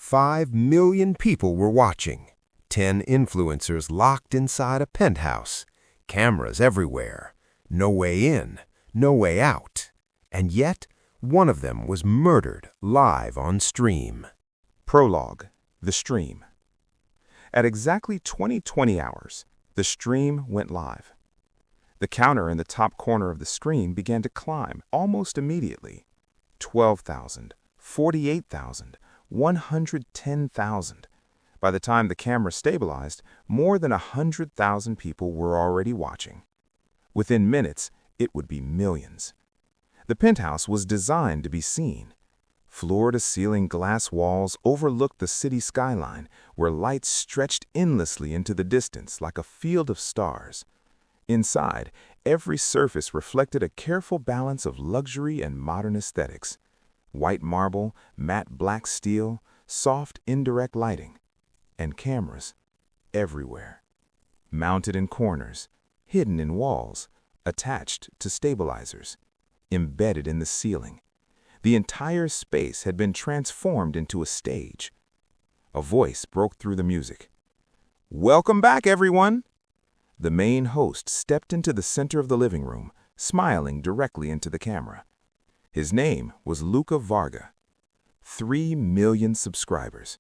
5 million people were watching. 10 influencers locked inside a penthouse. Cameras everywhere. No way in, no way out. And yet, one of them was murdered live on stream. Prologue: The Stream. At exactly 2020 hours, the stream went live. The counter in the top corner of the screen began to climb almost immediately. 12,000, 48,000, 110,000. By the time the camera stabilized, more than 100,000 people were already watching. Within minutes, it would be millions. The penthouse was designed to be seen. Floor-to-ceiling glass walls overlooked the city skyline, where lights stretched endlessly into the distance like a field of stars. Inside, every surface reflected a careful balance of luxury and modern aesthetics. White marble, matte black steel, soft indirect lighting, and cameras everywhere. Mounted in corners, hidden in walls, attached to stabilizers, embedded in the ceiling. The entire space had been transformed into a stage. A voice broke through the music. "Welcome back, everyone!" The main host stepped into the center of the living room, smiling directly into the camera. His name was Luca Varga. 3 million subscribers,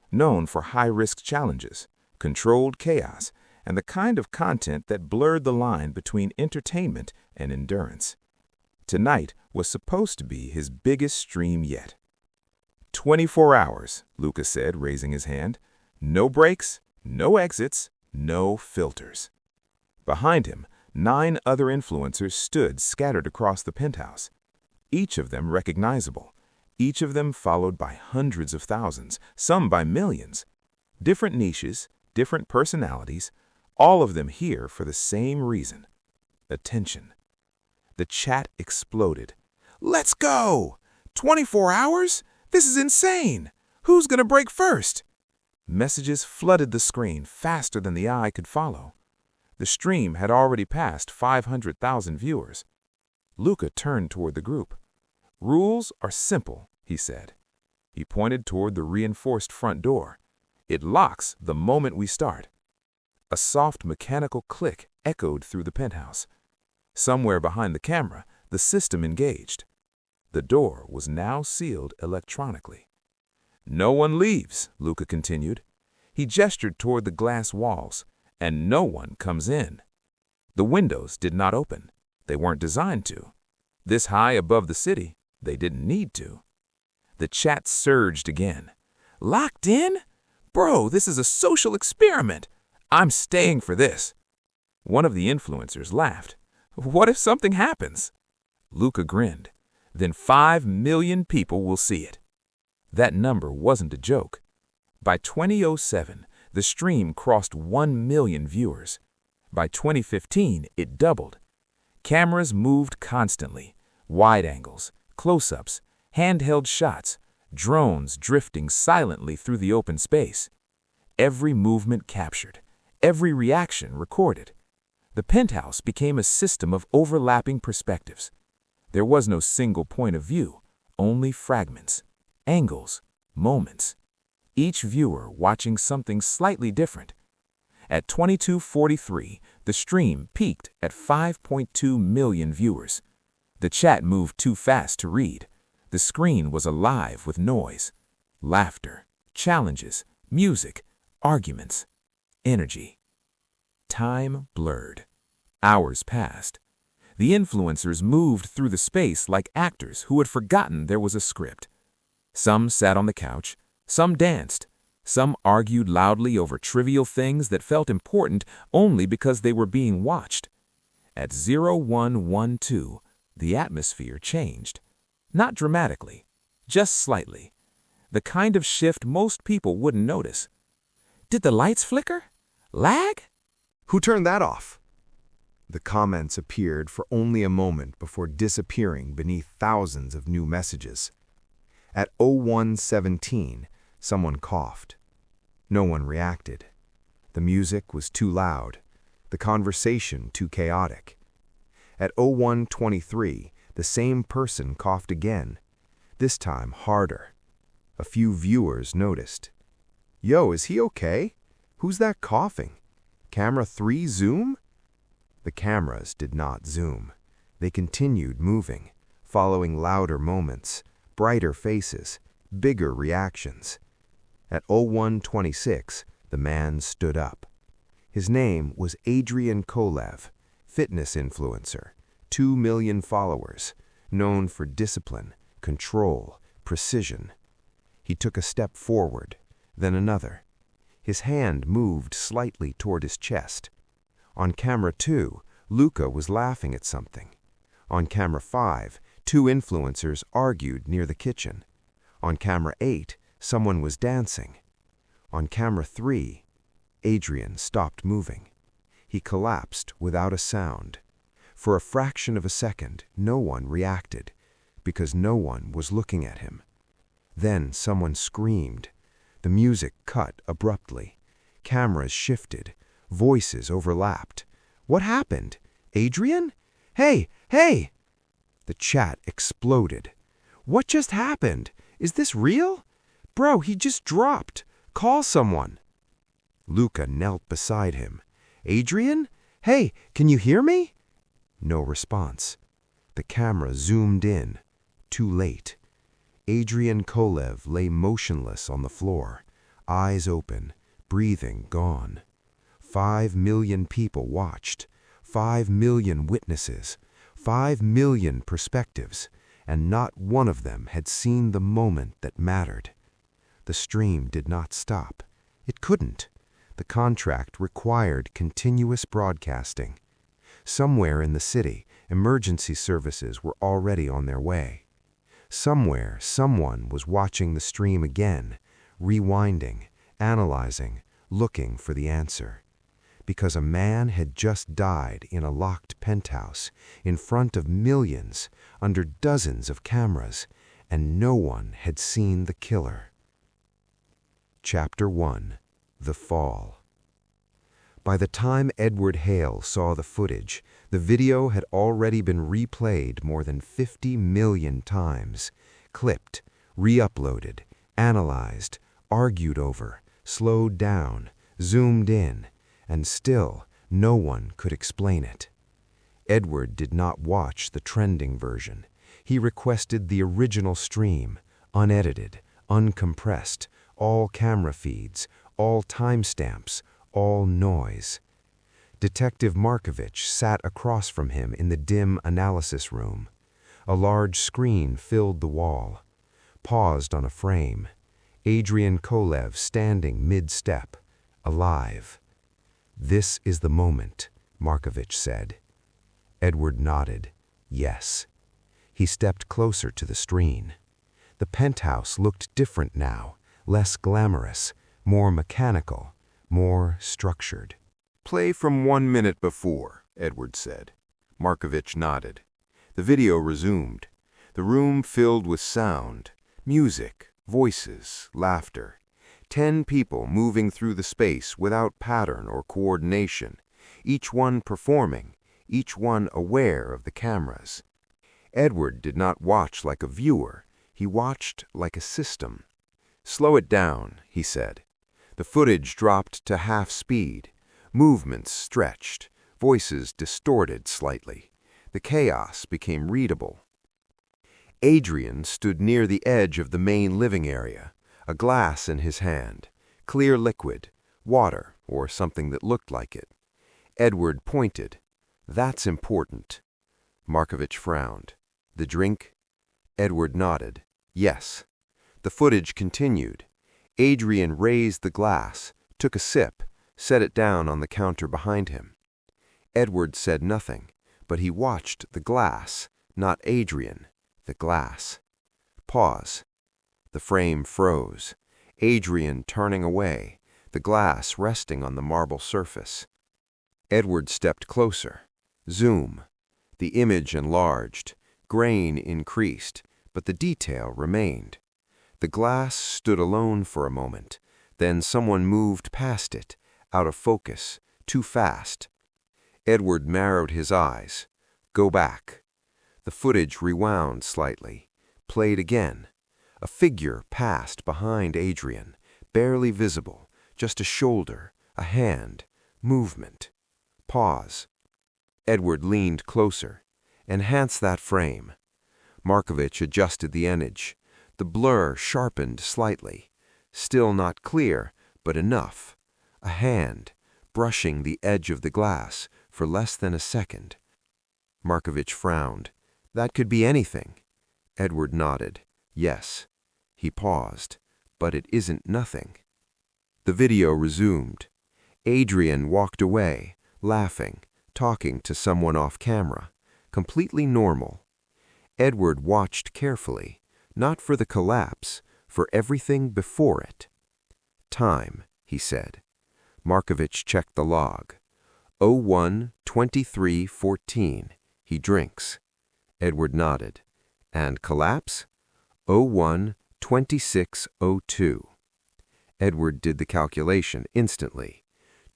known for high-risk challenges, controlled chaos, and the kind of content that blurred the line between entertainment and endurance. Tonight was supposed to be his biggest stream yet. 24 hours, Luca said, raising his hand. No breaks, no exits, no filters. Behind him, 9 other influencers stood scattered across the penthouse, each of them recognizable, each of them followed by hundreds of thousands, some by millions. Different niches, different personalities, all of them here for the same reason: attention. The chat exploded. "Let's go! 24 hours? This is insane! Who's gonna break first?" Messages flooded the screen faster than the eye could follow. The stream had already passed 500,000 viewers. Luca turned toward the group. "Rules are simple," he said. He pointed toward the reinforced front door. "It locks the moment we start." A soft mechanical click echoed through the penthouse. Somewhere behind the camera, the system engaged. The door was now sealed electronically. "No one leaves," Luca continued. He gestured toward the glass walls. "And no one comes in." The windows did not open. They weren't designed to. This high above the city, they didn't need to. The chat surged again. "Locked in? Bro, this is a social experiment. I'm staying for this." One of the influencers laughed. "What if something happens?" Luca grinned. "Then 5 million people will see it." That number wasn't a joke. By 2007, the stream crossed 1 million viewers. By 2015, it doubled. Cameras moved constantly. Wide angles, close-ups, handheld shots, drones drifting silently through the open space. Every movement captured, every reaction recorded. The penthouse became a system of overlapping perspectives. There was no single point of view, only fragments, angles, moments. Each viewer watching something slightly different. At 22:43, the stream peaked at 5.2 million viewers. The chat moved too fast to read. The screen was alive with noise, laughter, challenges, music, arguments, energy. Time blurred. Hours passed. The influencers moved through the space like actors who had forgotten there was a script. Some sat on the couch, some danced, some argued loudly over trivial things that felt important only because they were being watched. At 0112, the atmosphere changed. Not dramatically, just slightly. The kind of shift most people wouldn't notice. Did the lights flicker? Lag? Who turned that off? The comments appeared for only a moment before disappearing beneath thousands of new messages. At 0117, someone coughed. No one reacted. The music was too loud. The conversation too chaotic. At 0123, the same person coughed again, this time harder. A few viewers noticed. "Yo, is he okay? Who's that coughing? Camera 3 zoom?" The cameras did not zoom. They continued moving, following louder moments, brighter faces, bigger reactions. At 01:26, the man stood up. His name was Adrian Kolev, fitness influencer, 2 million followers, known for discipline, control, precision. He took a step forward, then another. His hand moved slightly toward his chest. On camera 2, Luca was laughing at something. On camera 5, 2 influencers argued near the kitchen. On camera 8, someone was dancing. On camera 3, Adrian stopped moving. He collapsed without a sound. For a fraction of a second, no one reacted, because no one was looking at him. Then someone screamed. The music cut abruptly. Cameras shifted. Voices overlapped. "What happened? Adrian? Hey, hey!" The chat exploded. "What just happened? Is this real? Bro, he just dropped. Call someone." Luca knelt beside him. "Adrian? Hey, can you hear me?" No response. The camera zoomed in. Too late. Adrian Kolev lay motionless on the floor, eyes open, breathing gone. 5 million people watched, 5 million witnesses, 5 million perspectives, and not one of them had seen the moment that mattered. The stream did not stop. It couldn't. The contract required continuous broadcasting. Somewhere in the city, emergency services were already on their way. Somewhere, someone was watching the stream again, rewinding, analyzing, looking for the answer. Because a man had just died in a locked penthouse, in front of millions, under dozens of cameras, and no one had seen the killer. Chapter 1. The Fall. By the time Edward Hale saw the footage, the video had already been replayed more than 50 million times, clipped, re-uploaded, analyzed, argued over, slowed down, zoomed in, and still no one could explain it. Edward did not watch the trending version. He requested the original stream, unedited, uncompressed, all camera feeds, all timestamps, all noise. Detective Markovich sat across from him in the dim analysis room. A large screen filled the wall. Paused on a frame. Adrian Kolev standing mid-step, alive. "This is the moment," Markovich said. Edward nodded. Yes. He stepped closer to the screen. The penthouse looked different now, less glamorous, more mechanical, more structured. "Play from 1 minute before," Edward said. Markovich nodded. The video resumed. The room filled with sound, music, voices, laughter. 10 people moving through the space without pattern or coordination, each one performing, each one aware of the cameras. Edward did not watch like a viewer, he watched like a system. "Slow it down," he said. The footage dropped to half speed. Movements stretched, voices distorted slightly. The chaos became readable. Adrian stood near the edge of the main living area, a glass in his hand, clear liquid, water or something that looked like it. Edward pointed. "That's important." Markovich frowned. "The drink?" Edward nodded. "Yes." The footage continued. Adrian raised the glass, took a sip, set it down on the counter behind him. Edward said nothing, but he watched the glass, not Adrian, the glass. Pause. The frame froze. Adrian turning away, the glass resting on the marble surface. Edward stepped closer. Zoom. The image enlarged, grain increased, but the detail remained. The glass stood alone for a moment, then someone moved past it, out of focus, too fast. Edward narrowed his eyes. Go back. The footage rewound slightly, played again. A figure passed behind Adrian, barely visible, just a shoulder, a hand, movement. Pause. Edward leaned closer. Enhance that frame. Markovich adjusted the image. The blur sharpened slightly. Still not clear, but enough. A hand, brushing the edge of the glass for less than a second. Markovich frowned. That could be anything. Edward nodded. Yes. He paused. But it isn't nothing. The video resumed. Adrian walked away, laughing, talking to someone off camera. Completely normal. Edward watched carefully, not for the collapse, for everything before it. Time, he said. Markovich checked the log. 01:23:14. He drinks. Edward nodded. And collapse? 01:26:02. Edward did the calculation instantly.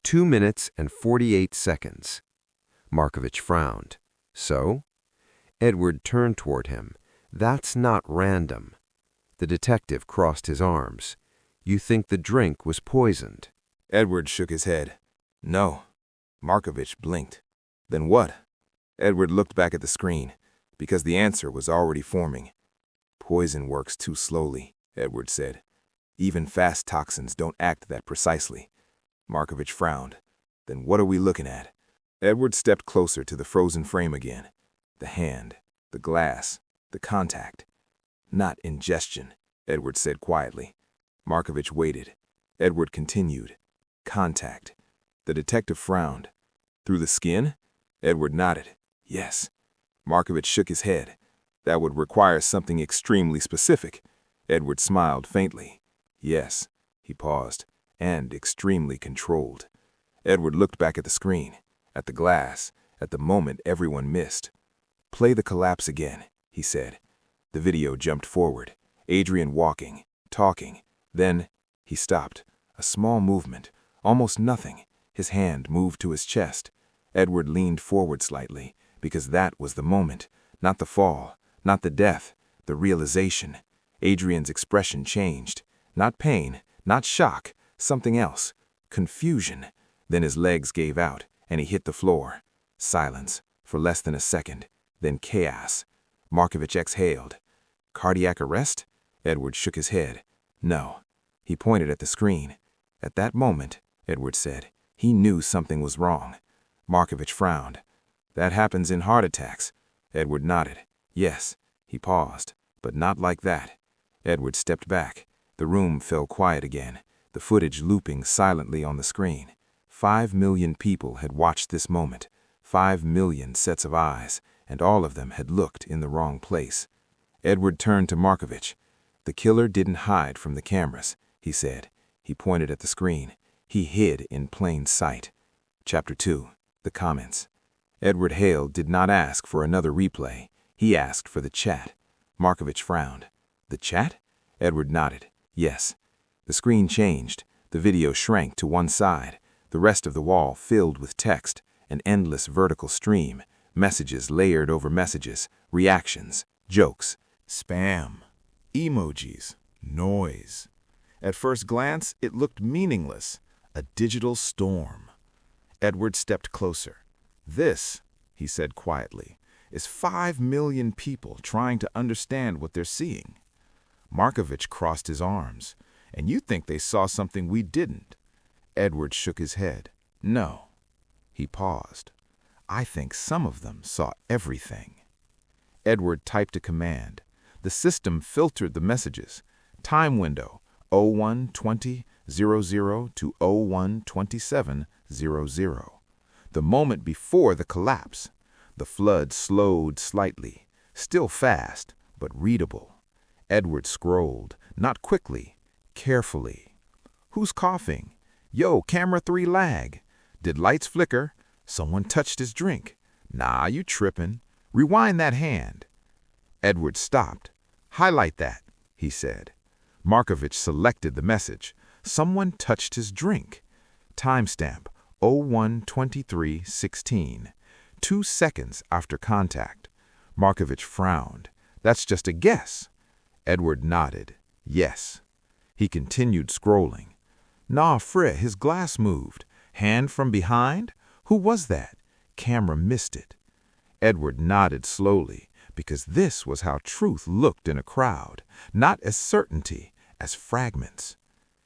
2 minutes and 48 seconds. Markovich frowned. So? Edward turned toward him. That's not random. The detective crossed his arms. You think the drink was poisoned? Edward shook his head. No. Markovich blinked. Then what? Edward looked back at the screen, because the answer was already forming. Poison works too slowly, Edward said. Even fast toxins don't act that precisely. Markovich frowned. Then what are we looking at? Edward stepped closer to the frozen frame again. The hand, the glass, the contact. Not ingestion, Edward said quietly. Markovich waited. Edward continued. Contact. The detective frowned. Through the skin? Edward nodded. Yes. Markovich shook his head. That would require something extremely specific. Edward smiled faintly. Yes. He paused. And extremely controlled. Edward looked back at the screen, at the glass, at the moment everyone missed. Play the collapse again, he said. The video jumped forward. Adrian walking, talking. Then he stopped. A small movement. Almost nothing. His hand moved to his chest. Edward leaned forward slightly, because that was the moment. Not the fall, not the death, the realization. Adrian's expression changed. Not pain, not shock, something else. Confusion. Then his legs gave out, and he hit the floor. Silence, for less than a second. Then chaos. Markovich exhaled. Cardiac arrest? Edward shook his head. No. He pointed at the screen. At that moment, Edward said, he knew something was wrong. Markovich frowned. That happens in heart attacks. Edward nodded. Yes. He paused. But not like that. Edward stepped back. The room fell quiet again, the footage looping silently on the screen. 5 million people had watched this moment. 5 million sets of eyes, and all of them had looked in the wrong place. Edward turned to Markovich. The killer didn't hide from the cameras, he said. He pointed at the screen. He hid in plain sight. Chapter 2. The comments. Edward Hale did not ask for another replay. He asked for the chat. Markovich frowned. The chat? Edward nodded. Yes. The screen changed. The video shrank to one side. The rest of the wall filled with text, an endless vertical stream, messages layered over messages, reactions, jokes, spam, emojis, noise. At first glance, it looked meaningless, a digital storm. Edward stepped closer. This, he said quietly, is 5 million people trying to understand what they're seeing. Markovich crossed his arms. And you think they saw something we didn't. Edward shook his head. No. He paused. I think some of them saw everything. Edward typed a command. The system filtered the messages. Time window 01:20:00 to 01:27:00. The moment before the collapse. The flood slowed slightly. Still fast, but readable. Edward scrolled, not quickly, carefully. Who's coughing? Yo, camera 3 lag. Did lights flicker? Someone touched his drink. Nah, you trippin'. Rewind that hand. Edward stopped. Highlight that, he said. Markovich selected the message. Someone touched his drink. Timestamp 01:23:16. 2 seconds after contact. Markovich frowned. That's just a guess. Edward nodded. Yes. He continued scrolling. Nah, Frith, his glass moved. Hand from behind? Who was that? Camera missed it. Edward nodded slowly, because this was how truth looked in a crowd, not as certainty, as fragments.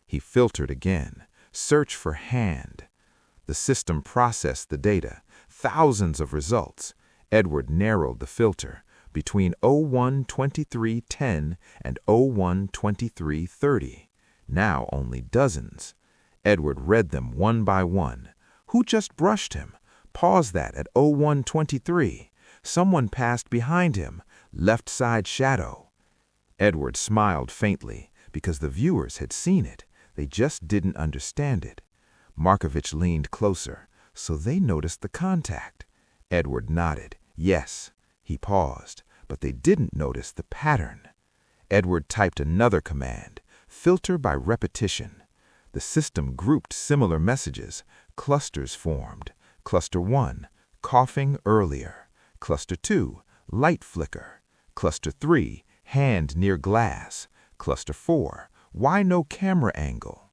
He filtered again. Search for hand. The system processed the data, thousands of results. Edward narrowed the filter between 01-2310 and 01-2330. Now only dozens. Edward read them one by one. Who just brushed him? Pause that at 01-23. Someone passed behind him. Left side shadow. Edward smiled faintly because the viewers had seen it. They just didn't understand it. Markovich leaned closer, so they noticed the contact. Edward nodded. Yes. He paused, but they didn't notice the pattern. Edward typed another command. Filter by repetition. The system grouped similar messages. Clusters formed. Cluster 1, coughing earlier. Cluster 2, light flicker. Cluster 3, hand near glass. Cluster 4, why no camera angle?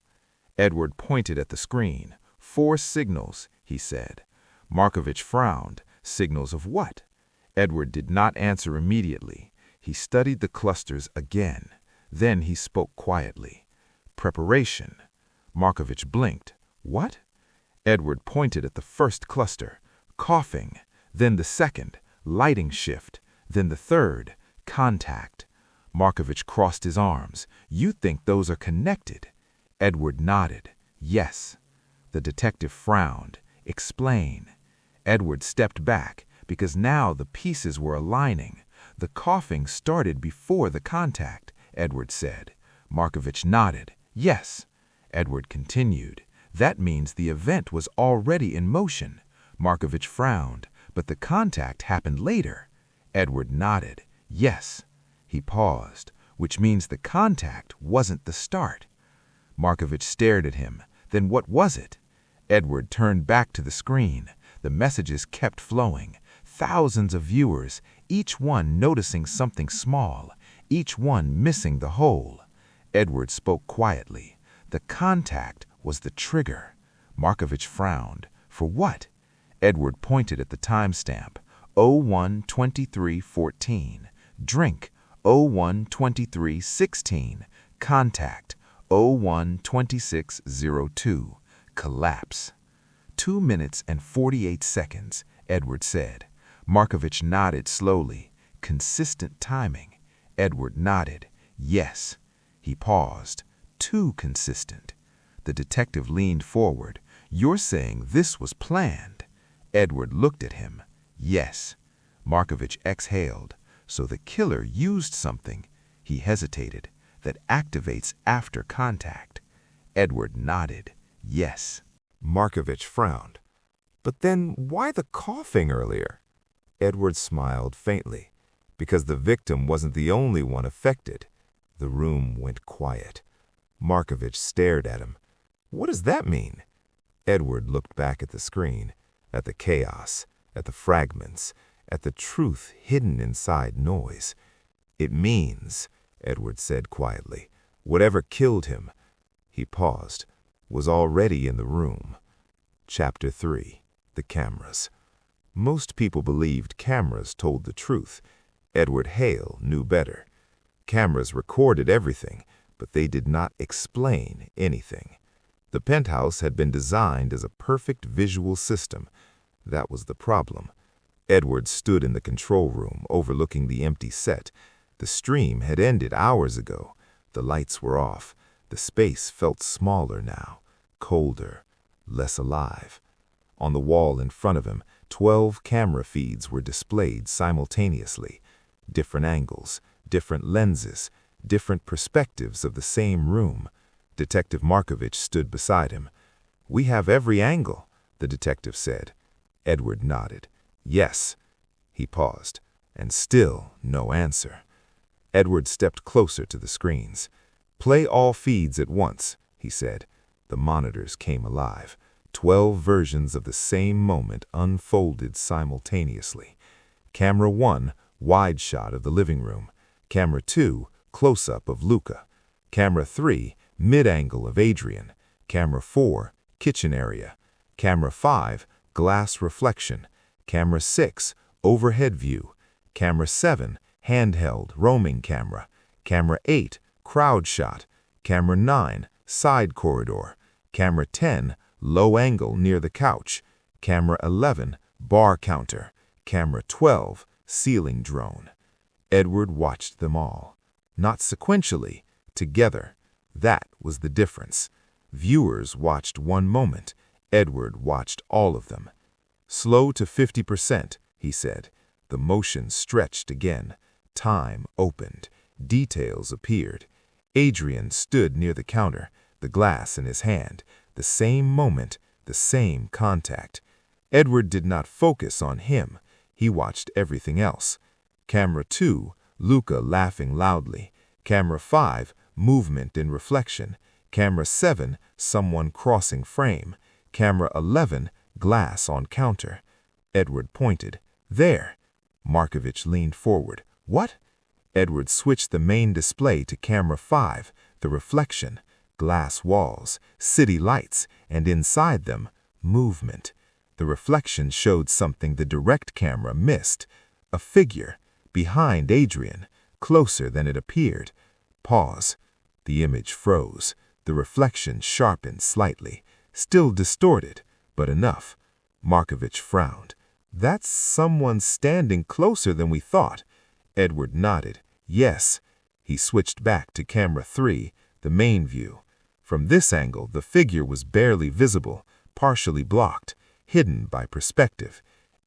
Edward pointed at the screen. 4 signals, he said. Markovich frowned. Signals of what? Edward did not answer immediately. He studied the clusters again. Then he spoke quietly. Preparation. Markovich blinked. What? Edward pointed at the first cluster. Coughing. Then the second. Lighting shift. Then the third. Contact. Markovich crossed his arms. You think those are connected? Edward nodded. Yes. The detective frowned. Explain. Edward stepped back because now the pieces were aligning. The coughing started before the contact, Edward said. Markovich nodded. Yes. Edward continued. That means the event was already in motion. Markovich frowned. But the contact happened later. Edward nodded. Yes. He paused, which means the contact wasn't the start. Markovich stared at him. Then what was it? Edward turned back to the screen. The messages kept flowing. Thousands of viewers, each one noticing something small, each one missing the whole. Edward spoke quietly. The contact was the trigger. Markovich frowned. For what? Edward pointed at the timestamp. 01-23-14. Drink. 01-23-16. Contact. 01-26-02. Collapse. 2 minutes and 48 seconds, Edward said. Markovich nodded slowly. Consistent timing. Edward nodded. Yes. He paused. Too consistent. The detective leaned forward. You're saying this was planned? Edward looked at him. Yes. Markovich exhaled. So the killer used something, he hesitated, that activates after contact. Edward nodded. Yes. Markovich frowned. But then why the coughing earlier? Edward smiled faintly. Because the victim wasn't the only one affected. The room went quiet. Markovich stared at him. What does that mean? Edward looked back at the screen, at the chaos, at the fragments, at the truth hidden inside noise. It means, Edward said quietly, whatever killed him, he paused, was already in the room. Chapter 3. The Cameras. Most people believed cameras told the truth. Edward Hale knew better. Cameras recorded everything, but they did not explain anything. The penthouse had been designed as a perfect visual system. That was the problem. Edward stood in the control room, overlooking the empty set. The stream had ended hours ago. The lights were off. The space felt smaller now, colder, less alive. On the wall in front of him, 12 camera feeds were displayed simultaneously. Different angles, different lenses, different perspectives of the same room. Detective Markovich stood beside him. We have every angle, the detective said. Edward nodded. Yes. He paused, and still no answer. Edward stepped closer to the screens. Play all feeds at once, he said. The monitors came alive. 12 versions of the same moment unfolded simultaneously. Camera 1, wide shot of the living room. Camera 2, close-up of Luca. Camera 3, mid-angle of Adrian. Camera 4, kitchen area. Camera 5, glass reflection. Camera 6, overhead view. Camera 7, handheld, roaming camera. Camera 8, crowd shot. Camera 9, side corridor. Camera 10, low angle near the couch. Camera 11, bar counter. Camera 12, ceiling drone. Edward watched them all. Not sequentially, together. That was the difference. Viewers watched one moment. Edward watched all of them. Slow to 50%, he said. The motion stretched again. Time opened. Details appeared. Adrian stood near the counter, the glass in his hand. The same moment, the same contact. Edward did not focus on him. He watched everything else. Camera 2, Luca laughing loudly. Camera 5, movement in reflection. Camera 7, someone crossing frame. Camera 11, glass on counter. Edward pointed. There. Markovich leaned forward. What? Edward switched the main display to camera 5, the reflection. Glass walls, city lights, and inside them, movement. The reflection showed something the direct camera missed. A figure, behind Adrian, closer than it appeared. Pause. The image froze. The reflection sharpened slightly. Still distorted, but enough. Markovich frowned. That's someone standing closer than we thought. Edward nodded. Yes. He switched back to camera 3, the main view. From this angle, the figure was barely visible, partially blocked, hidden by perspective.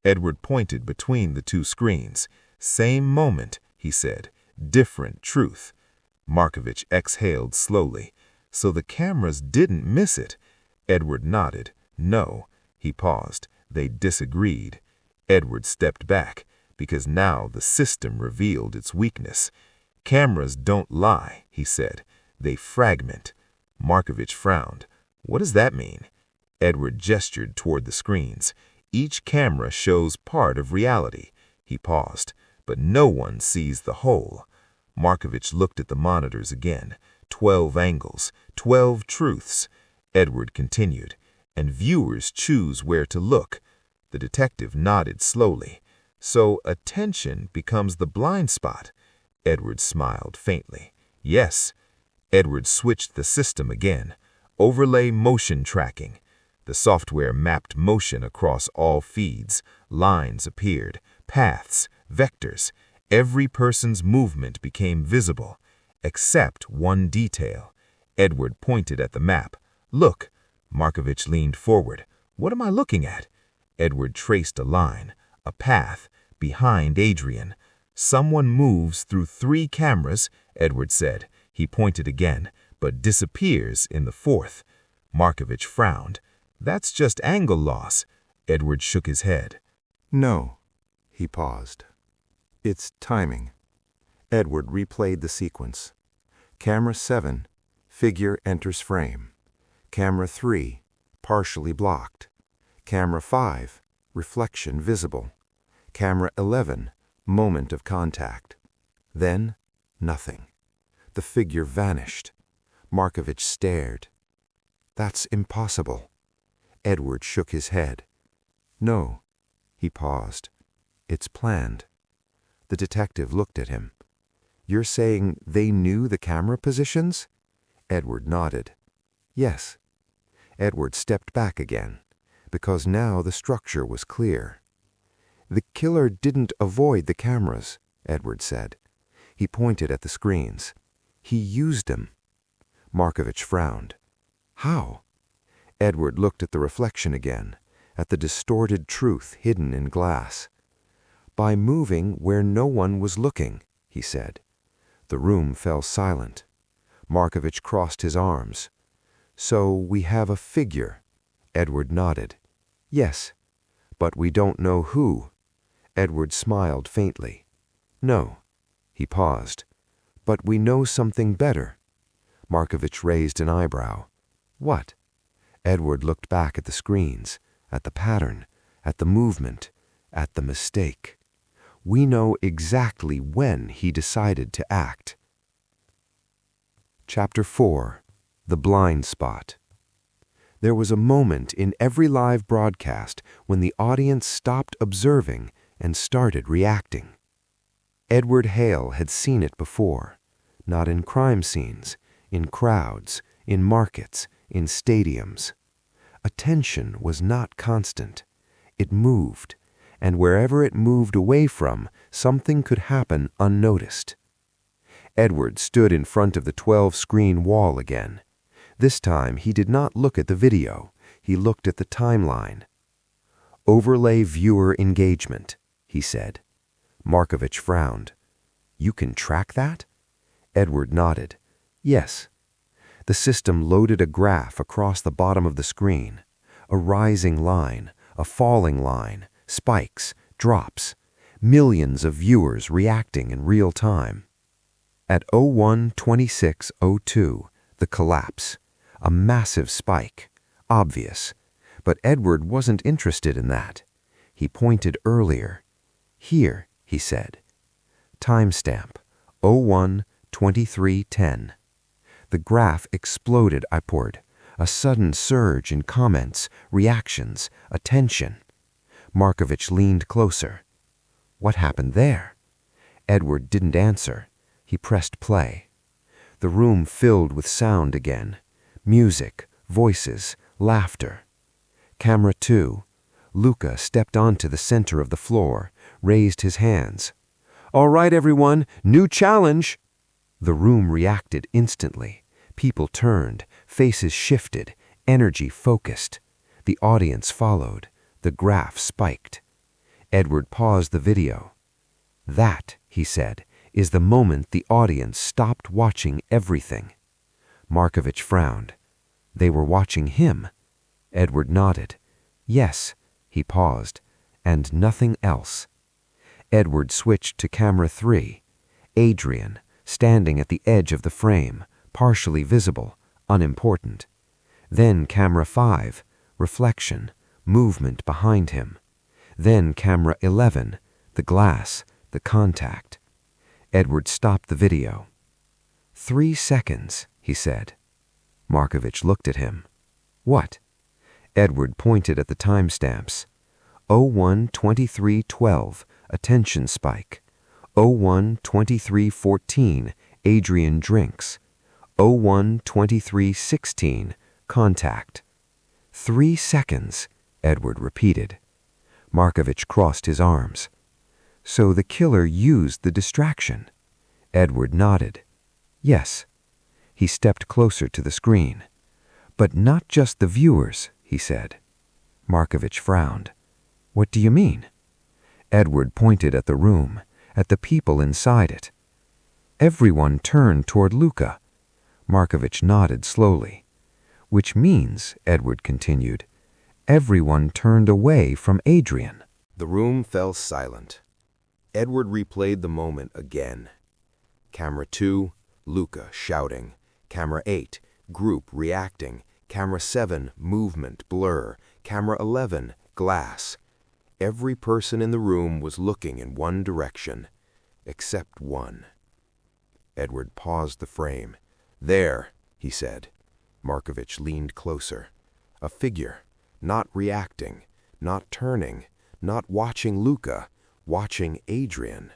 Edward pointed between the two screens. Same moment, he said. Different truth. Markovich exhaled slowly. So the cameras didn't miss it. Edward nodded. No. He paused. They disagreed. Edward stepped back, because now the system revealed its weakness. Cameras don't lie, he said. They fragment. Markovich frowned. What does that mean? Edward gestured toward the screens. Each camera shows part of reality. He paused. But no one sees the whole. Markovich looked at the monitors again. 12 angles, 12 truths. Edward continued. And viewers choose where to look. The detective nodded slowly. So attention becomes the blind spot. Edward smiled faintly. Yes. Edward switched the system again. Overlay motion tracking. The software mapped motion across all feeds. Lines appeared. Paths. Vectors. Every person's movement became visible. Except one detail. Edward pointed at the map. Look. Markovich leaned forward. What am I looking at? Edward traced a line. A path. Behind Adrian. Someone moves through 3 cameras, Edward said. He pointed again, but disappears in the 4th. Markovich frowned. That's just angle loss. Edward shook his head. No. He paused. It's timing. Edward replayed the sequence. Camera 7, figure enters frame. Camera 3, partially blocked. Camera 5, reflection visible. Camera 11, moment of contact. Then, nothing. The figure vanished. Markovich stared. That's impossible. Edward shook his head. No. He paused. It's planned. The detective looked at him. You're saying they knew the camera positions? Edward nodded. Yes. Edward stepped back again, because now the structure was clear. The killer didn't avoid the cameras, Edward said. He pointed at the screens. He used them. Markovich frowned. How? Edward looked at the reflection again, at the distorted truth hidden in glass. By moving where no one was looking, he said. The room fell silent. Markovich crossed his arms. So we have a figure. Edward nodded. Yes, but we don't know who. Edward smiled faintly. No. He paused. But we know something better. Markovich raised an eyebrow. What? Edward looked back at the screens, at the pattern, at the movement, at the mistake. We know exactly when he decided to act. Chapter 4. The Blind Spot. There was a moment in every live broadcast when the audience stopped observing and started reacting. Edward Hale had seen it before, not in crime scenes, in crowds, in markets, in stadiums. Attention was not constant. It moved, and wherever it moved away from, something could happen unnoticed. Edward stood in front of the 12-screen wall again. This time he did not look at the video, he looked at the timeline. "Overlay viewer engagement," he said. Markovich frowned. "You can track that?" Edward nodded. "Yes." The system loaded a graph across the bottom of the screen. A rising line, a falling line, spikes, drops. Millions of viewers reacting in real time. At 01:26:02, the collapse. A massive spike. Obvious. But Edward wasn't interested in that. He pointed earlier. "Here," he said. Timestamp, 01:23:10. The graph exploded upward, a sudden surge in comments, reactions, attention. Markovich leaned closer. What happened there? Edward didn't answer. He pressed play. The room filled with sound again. Music, voices, laughter. Camera 2. Luca stepped onto the center of the floor, raised his hands. "All right, everyone, new challenge!" The room reacted instantly. People turned, faces shifted, energy focused. The audience followed. The graph spiked. Edward paused the video. "That," he said, "is the moment the audience stopped watching everything." Markovich frowned. They were watching him. Edward nodded. "Yes." He paused. "And nothing else." Edward switched to camera 3. Adrian, standing at the edge of the frame, partially visible, unimportant. Then camera 5, reflection, movement behind him. Then camera 11, the glass, the contact. Edward stopped the video. 3 seconds, he said. Markovich looked at him. "What?" Edward pointed at the timestamps. 01:23:12, attention spike. 01:23:14, Adrian drinks. 01:23:16, contact. 3 seconds, Edward repeated. Markovich crossed his arms. "So the killer used the distraction." Edward nodded. "Yes." He stepped closer to the screen. "But not just the viewers," he said. Markovich frowned. "What do you mean?" Edward pointed at the room, at the people inside it. Everyone turned toward Luca. Markovich nodded slowly. "Which means," Edward continued, "everyone turned away from Adrian." The room fell silent. Edward replayed the moment again. Camera 2, Luca shouting. Camera 8, group reacting. Camera 7, movement, blur. Camera 11, glass. Every person in the room was looking in one direction, except one. Edward paused the frame. "There," he said. Markovich leaned closer. A figure, not reacting, not turning, not watching Luca, watching Adrian.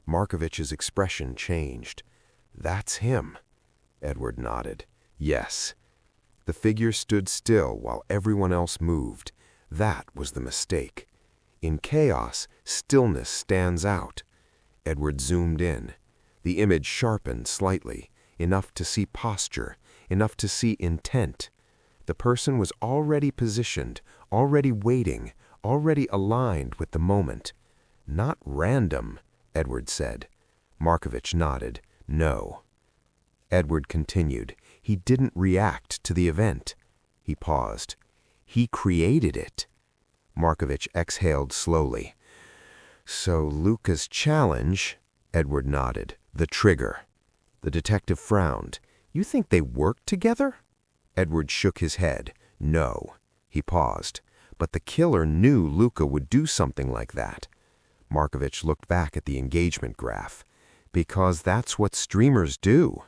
Markovich's expression changed. "That's him." Edward nodded. "Yes." The figure stood still while everyone else moved. That was the mistake. In chaos, stillness stands out. Edward zoomed in. The image sharpened slightly, enough to see posture, enough to see intent. The person was already positioned, already waiting, already aligned with the moment. "Not random," Edward said. Markovich nodded. "No." Edward continued. "He didn't react to the event." He paused. "He created it." Markovich exhaled slowly. "So Luca's challenge," Edward nodded, "the trigger." The detective frowned. "You think they worked together?" Edward shook his head. "No." He paused. "But the killer knew Luca would do something like that." Markovich looked back at the engagement graph. "Because that's what streamers do."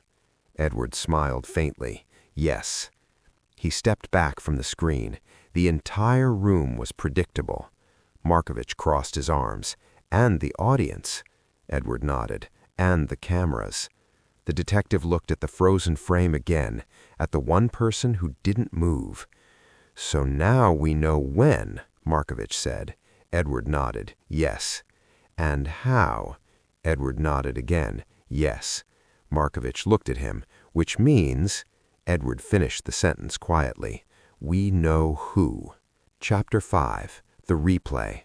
Edward smiled faintly. Yes. He stepped back from the screen. The entire room was predictable. Markovich crossed his arms. And the audience. Edward nodded. And the cameras. The detective looked at the frozen frame again, at the one person who didn't move. So now we know when, Markovich said. Edward nodded. Yes. And how? Edward nodded again. Yes. Markovich looked at him, which means... Edward finished the sentence quietly. We know who. Chapter 5. The Replay.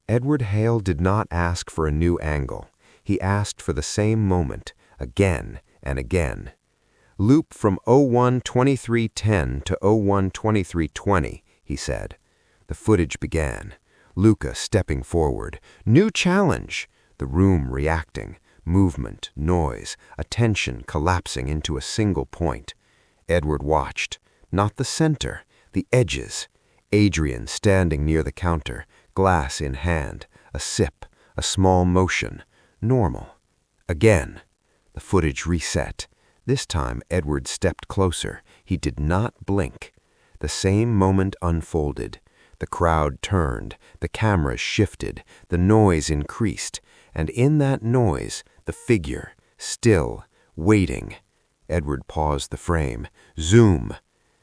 Edward Hale did not ask for a new angle. He asked for the same moment, again and again. Loop from 01:23:10 to 01:23:20, he said. The footage began. Luca stepping forward. New challenge! The room reacting. Movement, noise, attention collapsing into a single point. Edward watched. Not the center, the edges. Adrian standing near the counter, glass in hand, a sip, a small motion. Normal. Again. The footage reset. This time Edward stepped closer. He did not blink. The same moment unfolded. The crowd turned, the cameras shifted, the noise increased, and in that noise, the figure, still, waiting. Edward paused the frame. Zoom.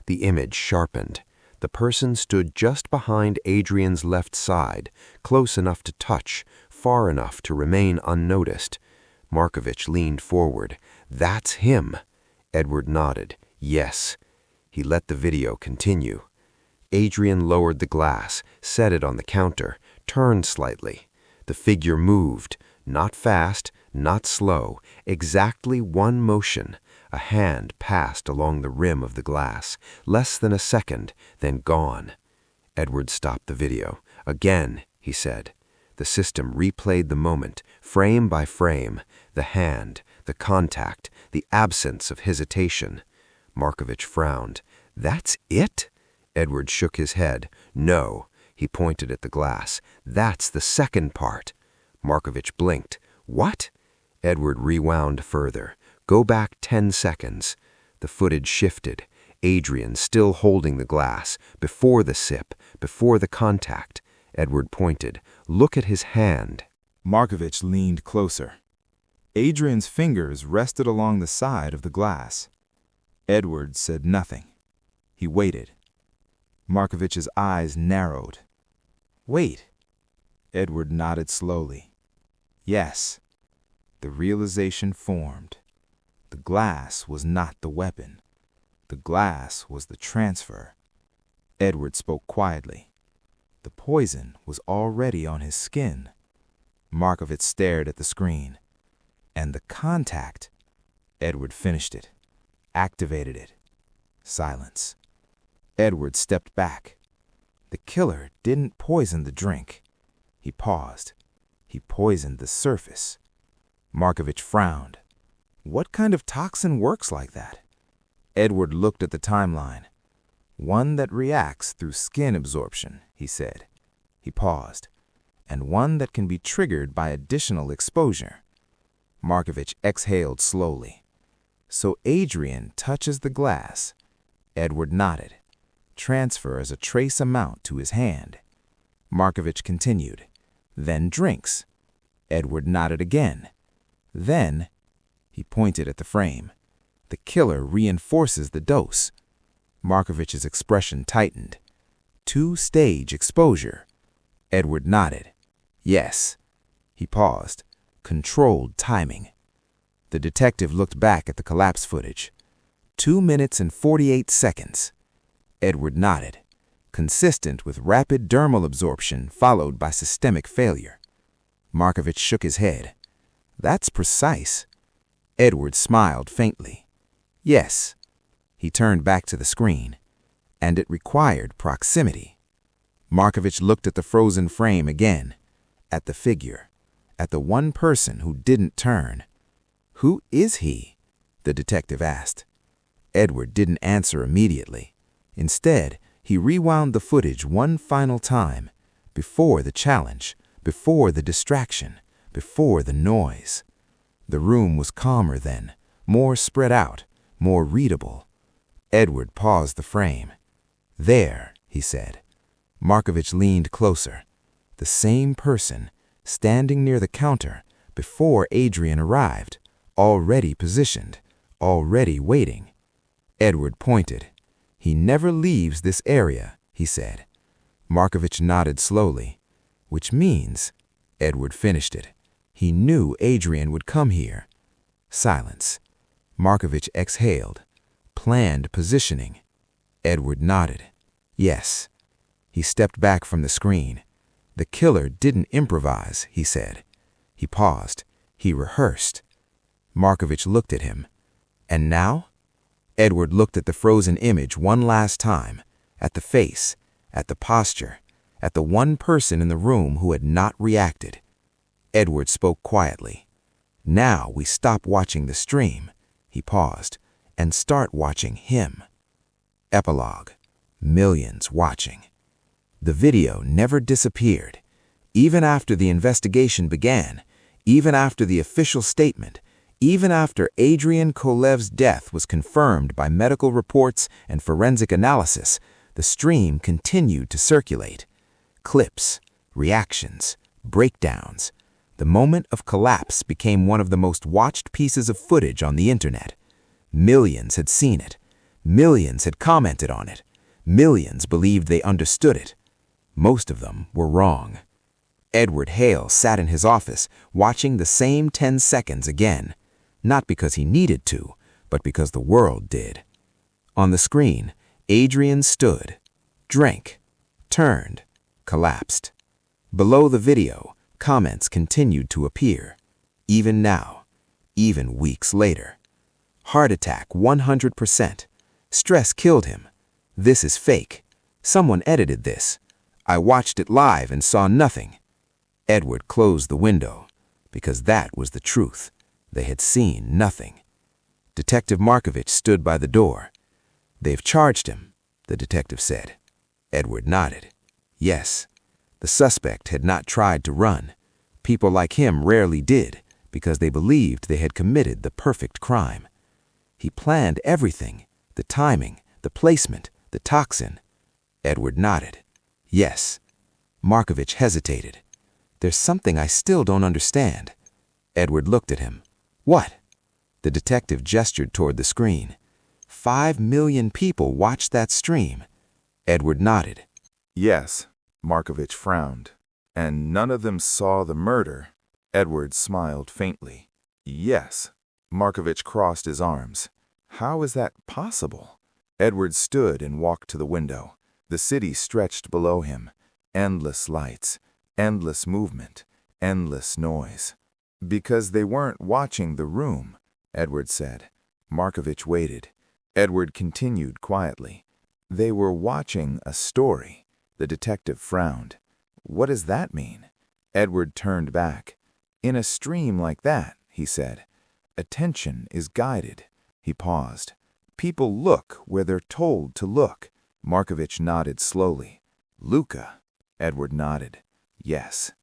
The image sharpened. The person stood just behind Adrian's left side, close enough to touch, far enough to remain unnoticed. Markovich leaned forward. That's him. Edward nodded. Yes. He let the video continue. Adrian lowered the glass, set it on the counter, turned slightly. The figure moved, not fast, not slow, exactly one motion. A hand passed along the rim of the glass, less than a second, then gone. Edward stopped the video. Again, he said. The system replayed the moment, frame by frame, the hand, the contact, the absence of hesitation. Markovich frowned. That's it? Edward shook his head. No. He pointed at the glass. That's the second part. Markovich blinked. What? Edward rewound further. Go back 10 seconds. The footage shifted. Adrian still holding the glass, before the sip, before the contact. Edward pointed. Look at his hand. Markovich leaned closer. Adrian's fingers rested along the side of the glass. Edward said nothing. He waited. Markovich's eyes narrowed. Wait. Edward nodded slowly. Yes. The realization formed. The glass was not the weapon. The glass was the transfer. Edward spoke quietly. The poison was already on his skin. Markovich stared at the screen. And the contact. Edward finished it. Activated it. Silence. Edward stepped back. The killer didn't poison the drink. He paused. He poisoned the surface. Markovich frowned. What kind of toxin works like that? Edward looked at the timeline. One that reacts through skin absorption, he said. He paused. And one that can be triggered by additional exposure. Markovich exhaled slowly. So Adrian touches the glass. Edward nodded. Transfer as a trace amount to his hand. Markovich continued. Then drinks. Edward nodded again. Then, he pointed at the frame. The killer reinforces the dose. Markovich's expression tightened. 2-stage exposure. Edward nodded. Yes. He paused. Controlled timing. The detective looked back at the collapse footage. 2 minutes and 48 seconds. Edward nodded. Consistent with rapid dermal absorption followed by systemic failure. Markovich shook his head. That's precise. Edward smiled faintly. Yes. He turned back to the screen. And it required proximity. Markovich looked at the frozen frame again. At the figure. At the one person who didn't turn. Who is he? The detective asked. Edward didn't answer immediately. Instead, he rewound the footage one final time, before the challenge, before the distraction, before the noise. The room was calmer then, more spread out, more readable. Edward paused the frame. "There," he said. Markovich leaned closer. The same person, standing near the counter before Adrian arrived, already positioned, already waiting. Edward pointed. "He never leaves this area," he said. Markovich nodded slowly. "Which means," Edward finished it, "he knew Adrian would come here." Silence. Markovich exhaled. "Planned positioning." Edward nodded. "Yes." He stepped back from the screen. "The killer didn't improvise," he said. He paused. He rehearsed. Markovich looked at him. "And now?" Edward looked at the frozen image one last time, at the face, at the posture, at the one person in the room who had not reacted. Edward spoke quietly. "Now we stop watching the stream," he paused, "and start watching him." Epilogue. Millions watching. The video never disappeared. Even after the investigation began, even after the official statement, even after Adrian Kolev's death was confirmed by medical reports and forensic analysis, the stream continued to circulate. Clips, reactions, breakdowns. The moment of collapse became one of the most watched pieces of footage on the internet. Millions had seen it. Millions had commented on it. Millions believed they understood it. Most of them were wrong. Edward Hale sat in his office watching the same 10 seconds again, not because he needed to, but because the world did. On the screen, Adrian stood, drank, turned, collapsed. Below the video, comments continued to appear, even now, even weeks later. Heart attack 100%. Stress killed him. This is fake. Someone edited this. I watched it live and saw nothing. Edward closed the window, because that was the truth. They had seen nothing. Detective Markovich stood by the door. "They've charged him," the detective said. Edward nodded. Yes. The suspect had not tried to run. People like him rarely did, because they believed they had committed the perfect crime. He planned everything, the timing, the placement, the toxin. Edward nodded. Yes. Markovich hesitated. "There's something I still don't understand." Edward looked at him. "What?" The detective gestured toward the screen. 5 million people watched that stream. Edward nodded. Yes, Markovich frowned. "And none of them saw the murder." Edward smiled faintly. "Yes." Markovich crossed his arms. "How is that possible?" Edward stood and walked to the window. The city stretched below him. Endless lights, endless movement, endless noise. "Because they weren't watching the room," Edward said. Markovich waited. Edward continued quietly. "They were watching a story." The detective frowned. "What does that mean?" Edward turned back. "In a stream like that," he said, "attention is guided." He paused. "People look where they're told to look." Markovich nodded slowly. "Luca." Edward nodded. "Yes."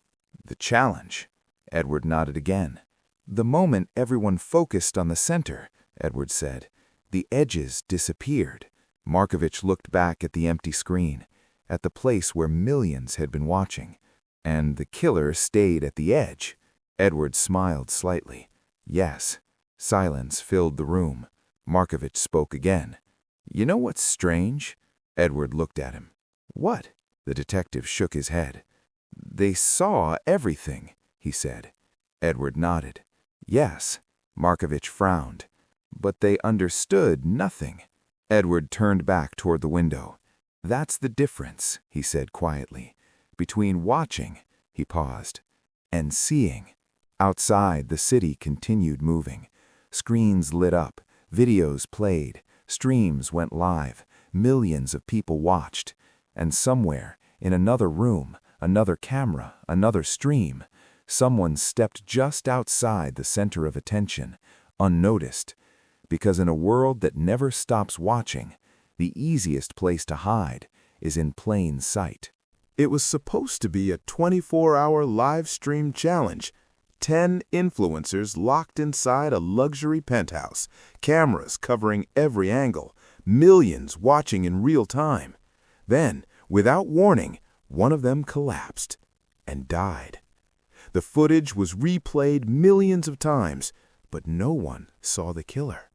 "The challenge." Edward nodded again. "The moment everyone focused on the center," Edward said, "the edges disappeared." Markovich looked back at the empty screen, at the place where millions had been watching. "And the killer stayed at the edge." Edward smiled slightly. "Yes." Silence filled the room. Markovich spoke again. "You know what's strange?" Edward looked at him. "What?" The detective shook his head. "They saw everything," he said. Edward nodded. "Yes." Markovich frowned. "But they understood nothing." Edward turned back toward the window. "That's the difference," he said quietly, "between watching," he paused, "and seeing." Outside, the city continued moving. Screens lit up, videos played, streams went live, millions of people watched. And somewhere, in another room, another camera, another stream, someone stepped just outside the center of attention, unnoticed. Because in a world that never stops watching, the easiest place to hide is in plain sight. It was supposed to be a 24-hour live stream challenge. 10 influencers locked inside a luxury penthouse, cameras covering every angle, millions watching in real time. Then, without warning, one of them collapsed and died. The footage was replayed millions of times, but no one saw the killer.